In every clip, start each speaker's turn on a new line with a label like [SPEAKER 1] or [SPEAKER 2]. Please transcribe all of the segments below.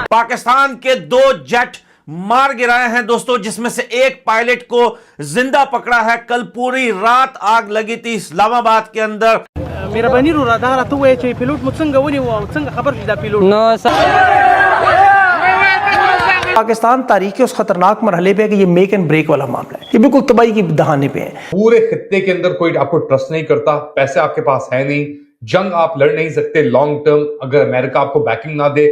[SPEAKER 1] पाकिस्तान के 2 जेट मार गिराए हैं दोस्तों, जिसमें से एक पायलट को जिंदा पकड़ा है। कल पूरी रात आग लगी थी इस्लामाबाद के अंदर।
[SPEAKER 2] मेरा बनी रो रहा तो वो पिलोट मुझसे गवनी हुआ मुझसे खबर सीधा पिलोट
[SPEAKER 3] नो पाकिस्तान तारीख के उस खतरनाक मरहले पे है कि ये मेक एंड ब्रेक वाला मामला है। ये बिल्कुल तबाही की दहाने पे है।
[SPEAKER 4] पूरे खित्ते के अंदर कोई आपको ट्रस्ट नहीं करता, पैसे आपके पास है नहीं, जंग आप लड़ नहीं सकते लॉन्ग टर्म अगर अमेरिका आपको बैकिंग ना दे।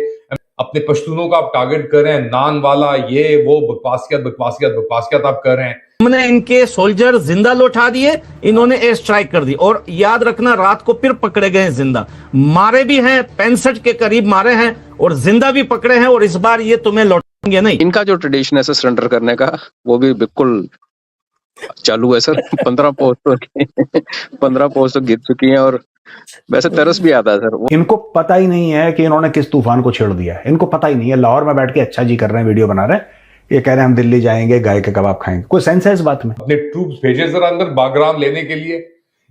[SPEAKER 4] अपने पश्तूनों का आप टारगेट कर रहे हैं, नान वाला ये वो बकवासियत आप कर रहे हैं।
[SPEAKER 1] हमने इनके सोल्जर जिंदा लौटा दिए, इन्होंने एयर स्ट्राइक कर दी। और याद रखना, रात को फिर पकड़े गए जिंदा, मारे भी हैं, 65 के करीब मारे हैं और जिंदा भी पकड़े हैं। और इस बार ये तुम्हें लौटाएंगे नहीं।
[SPEAKER 5] इनका जो ट्रेडिशन है सर सरेंडर करने का, वो भी बिल्कुल चालू है सर। 15 पोस्ट गिर चुकी हैं और वैसे तरस भी आता है सर।
[SPEAKER 6] इनको पता ही नहीं है कि इन्होंने किस तूफान को छेड़ दिया है। इनको पता ही नहीं है। लाहौर में बैठ के अच्छा जी कर रहे हैं, वीडियो बना रहे हैं, ये कह रहे हैं हम दिल्ली जाएंगे, गाय के कबाब खाएंगे। कोई सेंस है इस बात में?
[SPEAKER 4] अपने ट्रूप्स भेजे जरा अंदर बागराम लेने के लिए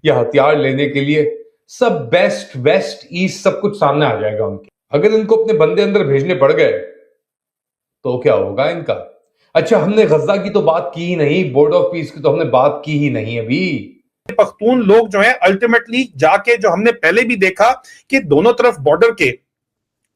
[SPEAKER 4] या हथियार लेने के लिए। सब बेस्ट वेस्ट ईस्ट सब कुछ सामने आ जाएगा उनके। अगर इनको अपने बंदे अंदर भेजने पड़ गए तो क्या होगा इनका। अच्छा, हमने गजा की तो बात की ही नहीं, बोर्ड ऑफ पीस की तो हमने बात की ही नहीं अभी।
[SPEAKER 7] पख्तून लोग जो है अल्टीमेटली जाके, जो हमने पहले भी देखा कि दोनों तरफ बॉर्डर के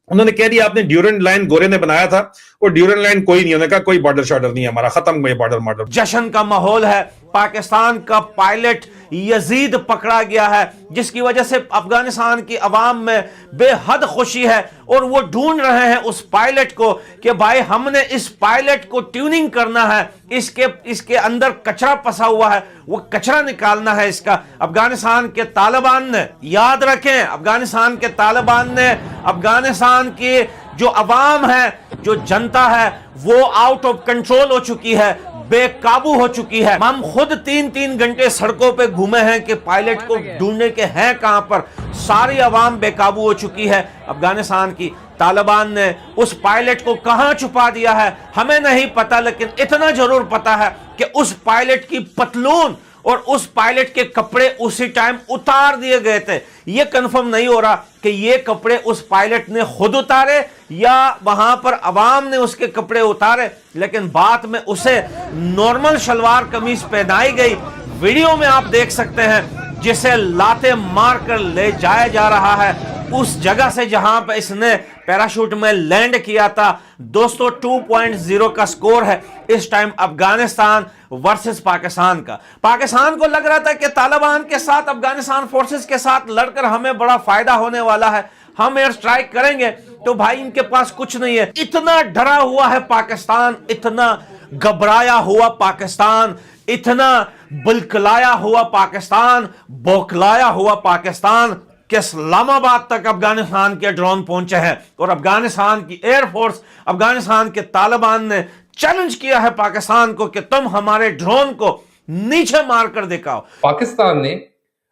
[SPEAKER 7] उन्होंने कह दिया आपने ड्यूरेंट लाइन गोरे ने बनाया था, वो ड्यूरेंट लाइन कोई नहीं, उन्होंने कहा कोई बॉर्डर शॉर्डर नहीं है हमारा, खत्म हुए बॉर्डर।
[SPEAKER 1] जश्न का माहौल है। पाकिस्तान का पायलट यजीद पकड़ा गया है, जिसकी वजह से अफगानिस्तान की अवाम में बेहद खुशी है और वो ढूंढ रहे हैं उस पायलट को कि भाई हमने इस पायलट को ट्यूनिंग करना है, इसके अंदर कचरा फंसा हुआ है, वो कचरा निकालना है इसका। अफगानिस्तान के तालिबान ने, याद रखें, अफगानिस्तान के तालिबान ने अफगानिस्तान की जो अवाम है, जो जनता है, वो आउट ऑफ कंट्रोल हो चुकी है, बेकाबू हो चुकी है। हम खुद 3-3 घंटे सड़कों पे घूमे हैं कि पायलट को ढूंढने के हैं कहां पर। सारी अवाम बेकाबू हो चुकी है। अफगानिस्तान की तालिबान ने उस पायलट को कहां छुपा दिया है हमें नहीं पता, लेकिन इतना जरूर पता है कि उस पायलट की पतलून और उस पायलट के कपड़े उसी टाइम उतार दिए गए थे। यह कंफर्म नहीं हो रहा कि ये कपड़े उस पायलट ने खुद उतारे या वहां पर अवाम ने उसके कपड़े उतारे, लेकिन बाद में उसे नॉर्मल शलवार कमीज पहनाई गई। वीडियो में आप देख सकते हैं जिसे लाते मारकर ले जाया जा रहा है उस जगह से जहां पर इसने पैराशूट में लैंड किया था। दोस्तों 2.0 का स्कोर है इस टाइम अफगानिस्तान वर्सेस पाकिस्तान का। पाकिस्तान को लग रहा था कि तालिबान के साथ, अफगानिस्तान फोर्सेस के साथ लड़कर हमें बड़ा फायदा होने वाला है, हम एयर स्ट्राइक करेंगे। तो भाई इनके पास कुछ नहीं है। इतना डरा हुआ है पाकिस्तान, इतना घबराया हुआ पाकिस्तान, इतना बुलकलाया हुआ पाकिस्तान, बौखलाया हुआ पाकिस्तान कि इस्लामाबाद तक अफगानिस्तान के ड्रोन पहुंचे हैं। और अफगानिस्तान की एयरफोर्स, अफगानिस्तान के तालिबान ने चैलेंज किया है पाकिस्तान को कि तुम हमारे ड्रोन को नीचे मारकर दिखाओ।
[SPEAKER 4] पाकिस्तान ने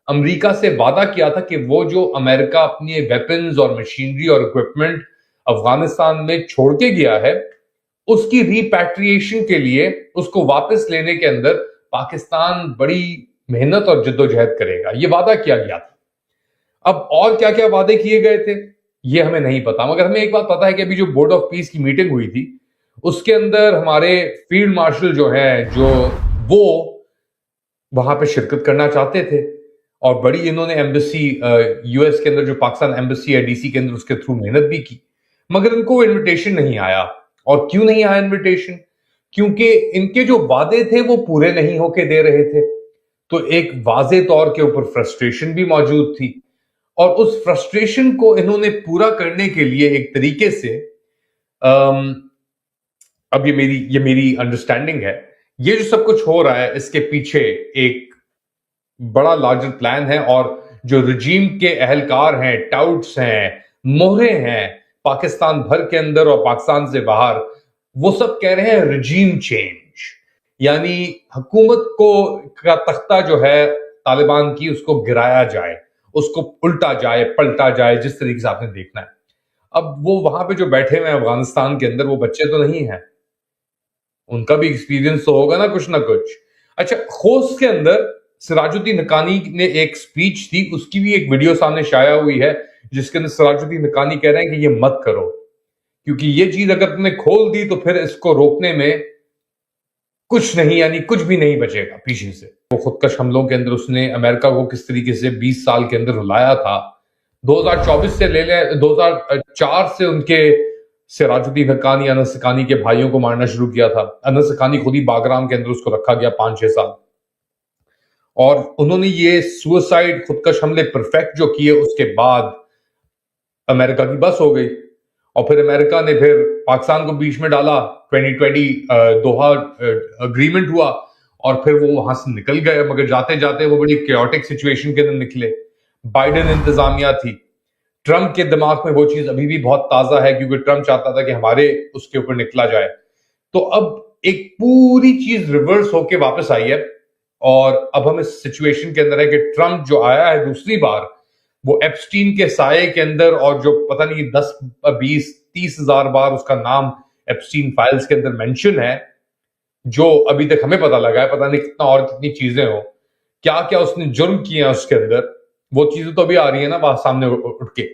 [SPEAKER 4] अमेरिका से वादा किया था कि वो जो अमेरिका अपनी वेपन्स और मशीनरी और इक्विपमेंट अफगानिस्तान में छोड़ के गया है, उसकी रिपैट्रिएशन के लिए, उसको वापस लेने के अंदर पाकिस्तान बड़ी मेहनत और जद्दोजहद करेगा। ये वादा किया गया था। अब और क्या क्या वादे किए गए थे ये हमें नहीं पता, मगर हमें एक बात पता है कि अभी जो बोर्ड ऑफ पीस की मीटिंग हुई थी उसके अंदर हमारे फील्ड मार्शल जो है, जो वो वहां पे शिरकत करना चाहते थे और बड़ी इन्होंने एम्बेसी यूएस के अंदर, जो पाकिस्तान एम्बेसी है डीसी के अंदर, उसके थ्रू मेहनत भी की, मगर इनको इन्विटेशन नहीं आया। और क्यों नहीं आया इन्विटेशन? क्योंकि इनके जो वादे थे वो पूरे नहीं होके दे रहे थे। तो एक वाजे तौर के ऊपर फ्रस्ट्रेशन भी मौजूद थी और उस फ्रस्ट्रेशन को इन्होंने पूरा करने के लिए एक तरीके से, अब ये मेरी अंडरस्टैंडिंग है, ये जो सब कुछ हो रहा है इसके पीछे एक बड़ा लार्जर प्लान है। और जो रजीम के एहलकार हैं, टाउट्स हैं, मोहरे हैं पाकिस्तान भर के अंदर और पाकिस्तान से बाहर, वो सब कह रहे हैं रजीम चेंज, यानी हुकूमत को का तख्ता जो है तालिबान की, उसको गिराया जाए, उसको उल्टा जाए, पलटा जाए, जिस तरीके से आपने देखना है। अब वो वहां पे जो बैठे हुए हैं अफगानिस्तान के अंदर, वो बच्चे तो नहीं हैं, उनका भी एक्सपीरियंस तो होगा ना कुछ ना कुछ। अच्छा, खोस्त के अंदर सिराजुद्दीन हक्कानी ने एक स्पीच थी, उसकी भी एक वीडियो सामने शाया हुई है जिसके अंदर सिराजुद्दीन हक्कानी कह रहे हैं कि ये मत करो क्योंकि ये चीज अगर तुमने खोल दी तो फिर इसको रोकने में कुछ नहीं, यानी कुछ भी नहीं बचेगा पीछे से। वो खुदकश हमलों के अंदर उसने अमेरिका को किस तरीके से 20 साल के अंदर रुलाया था। 2024 से ले ले 2004 से उनके सिराजुद्दीन हक्कानी, अनस हक्कानी के भाइयों को मारना शुरू किया था। अनस हक्कानी खुद ही बागराम के अंदर उसको रखा गया 5-6 साल, और उन्होंने ये सुसाइड खुदकश हमले परफेक्ट जो किए, उसके बाद अमेरिका की बस हो गई। और फिर अमेरिका ने फिर पाकिस्तान को बीच में डाला। 2020 दोहा अग्रीमेंट हुआ और फिर वो वहां से निकल गए, मगर जाते जाते वो बड़ी कैओटिक सिचुएशन के अंदर निकले। बाइडेन इंतजामिया थी, ट्रंप के दिमाग में वो चीज अभी भी बहुत ताजा है, क्योंकि ट्रंप चाहता था कि हमारे उसके ऊपर निकला जाए। तो अब एक पूरी चीज रिवर्स होके वापस आई है, और अब हम इस सिचुएशन के अंदर है कि ट्रंप जो आया है दूसरी बार, वो एप्स्टीन के साये के अंदर, और जो पता नहीं 10, 20, 30 हजार बार उसका नाम एप्स्टीन फाइल्स के अंदर मेंशन है, जो अभी तक हमें पता लगा है, पता नहीं कितना और कितनी चीजें हो, क्या क्या उसने जुर्म किए हैं उसके अंदर, वो चीजें तो अभी आ रही है ना वहां सामने उठ के।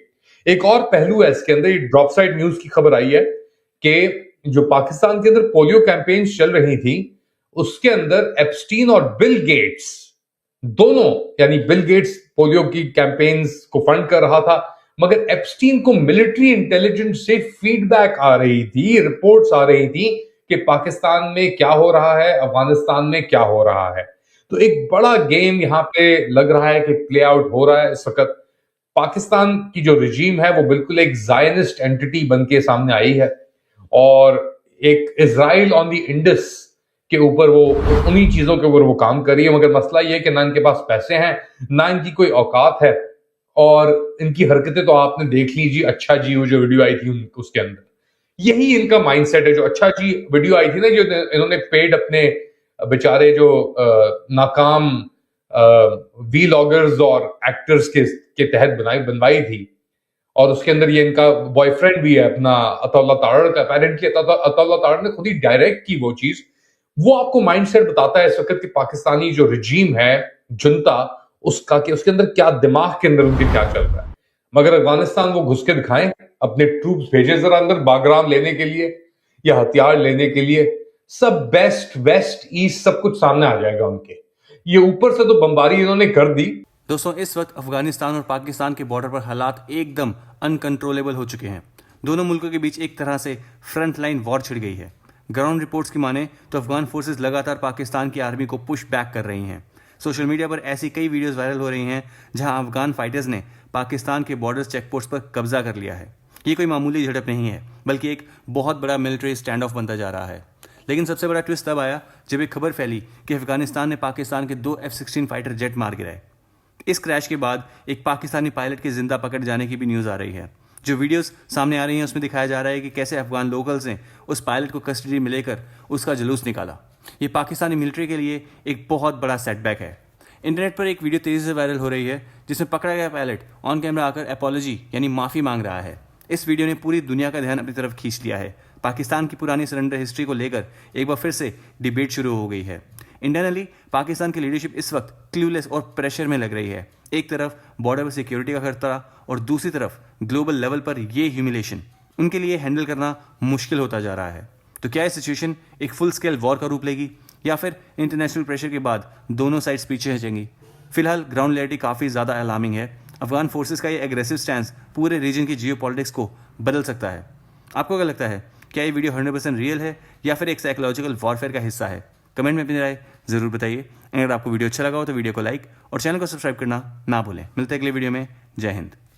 [SPEAKER 4] एक और पहलू है इसके अंदर, ये ड्रॉप साइड न्यूज की खबर आई है कि जो पाकिस्तान के अंदर पोलियो कैंपेन्स चल रही थी, उसके अंदर एप्स्टीन और बिल गेट्स दोनों, यानी बिल गेट्स पोलियो की कैंपेन्स को फंड कर रहा था, मगर एप्स्टीन को मिलिट्री इंटेलिजेंस से फीडबैक आ रही थी, रिपोर्ट्स आ रही थी कि पाकिस्तान में क्या हो रहा है, अफगानिस्तान में क्या हो रहा है। तो एक बड़ा गेम यहां पे लग रहा है कि प्ले आउट हो रहा है इस वक्त। पाकिस्तान की जो रिजीम है वो बिल्कुल एक जायनिस्ट एंटिटी बन के सामने आई है, और एक इजराइल ऑन द इंडस के ऊपर वो उन्हीं चीजों के ऊपर वो काम कर रही है। मगर मसला ये है कि ना इनके पास पैसे हैं, ना इनकी कोई औकात है, और इनकी हरकतें तो आपने देख लीजिए। अच्छा जी वो जो वीडियो आई थी उसके अंदर यही इनका माइंडसेट है। जो अच्छा जी वीडियो आई थी ना, जो इन्होंने पेड अपने बेचारे जो नाकाम वीलॉगर्स और एक्टर्स के तहत बनवाई थी, और उसके अंदर ये इनका बॉयफ्रेंड भी है अपना अताउल्लाह तारड़ का। अपेरेंटली अताउल्लाह तारड़ ने खुद ही डायरेक्ट की वो चीज। वो आपको माइंडसेट बताता है इस वक्त कि पाकिस्तानी जो रिजीम है, जुनता, उसका कि उसके अंदर क्या दिमाग के अंदर उनके क्या चल रहा है। मगर अफगानिस्तान वो घुस के दिखाएं, अपने ट्रूप्स भेजे जरा अंदर बागराम लेने के लिए या हथियार लेने के लिए, सब बेस्ट वेस्ट ईस्ट सब कुछ सामने आ जाएगा उनके। ये ऊपर से तो बमबारी इन्होंने कर दी।
[SPEAKER 8] दोस्तों, इस वक्त अफगानिस्तान और पाकिस्तान के बॉर्डर पर हालात एकदम अनकंट्रोलेबल हो चुके हैं। दोनों मुल्कों के बीच एक तरह से फ्रंट लाइन वॉर छिड़ गई है। ग्राउंड रिपोर्ट्स की माने तो अफगान फोर्सेस लगातार पाकिस्तान की आर्मी को पुश बैक कर रही हैं। सोशल मीडिया पर ऐसी कई वीडियोस वायरल हो रही हैं जहां अफगान फाइटर्स ने पाकिस्तान के बॉर्डर चेकपोस्ट पर कब्जा कर लिया है। ये कोई मामूली झड़प नहीं है, बल्कि एक बहुत बड़ा मिलिट्री स्टैंड ऑफ बनता जा रहा है। लेकिन सबसे बड़ा ट्विस्ट तब आया जब एक खबर फैली कि अफगानिस्तान ने पाकिस्तान के 2 F-16 फाइटर जेट मार गिराए। इस क्रैश के बाद एक पाकिस्तानी पायलट के जिंदा पकड़ जाने की भी न्यूज़ आ रही है। जो वीडियोस सामने आ रही हैं उसमें दिखाया जा रहा है कि कैसे अफगान लोकल्स ने उस पायलट को कस्टडी में लेकर उसका जुलूस निकाला। ये पाकिस्तानी मिलिट्री के लिए एक बहुत बड़ा सेटबैक है। इंटरनेट पर एक वीडियो तेजी से वायरल हो रही है जिसमें पकड़ा गया पायलट ऑन कैमरा आकर अपॉलॉजी यानी माफ़ी मांग रहा है। इस वीडियो ने पूरी दुनिया का ध्यान अपनी तरफ खींच लिया है। पाकिस्तान की पुरानी सरेंडर हिस्ट्री को लेकर एक बार फिर से डिबेट शुरू हो गई है। इंटरनली पाकिस्तान की लीडरशिप इस वक्त क्लूलेस और प्रेशर में लग रही है। एक तरफ बॉर्डर पर सिक्योरिटी का खतरा और दूसरी तरफ ग्लोबल लेवल पर ये ह्यूमिलेशन उनके लिए हैंडल करना मुश्किल होता जा रहा है। तो क्या ये सिचुएशन एक फुल स्केल वॉर का रूप लेगी या फिर इंटरनेशनल प्रेशर के बाद दोनों साइड्स पीछे हटेंगी? फिलहाल ग्राउंड रियलिटी काफ़ी ज़्यादा अलार्मिंग है। अफगान फोर्सेस का ये एग्रेसिव स्टैंड पूरे रीजन की जियोपॉलिटिक्स को बदल सकता है। आपको क्या लगता है, क्या ये वीडियो 100% रियल है या फिर एक साइकोलॉजिकल वॉरफेयर का हिस्सा है? कमेंट में अपनी राय जरूर बताइए। अगर आपको वीडियो अच्छा लगा हो तो वीडियो को लाइक और चैनल को सब्सक्राइब करना ना भूलें। मिलते हैं अगले वीडियो में। जय हिंद।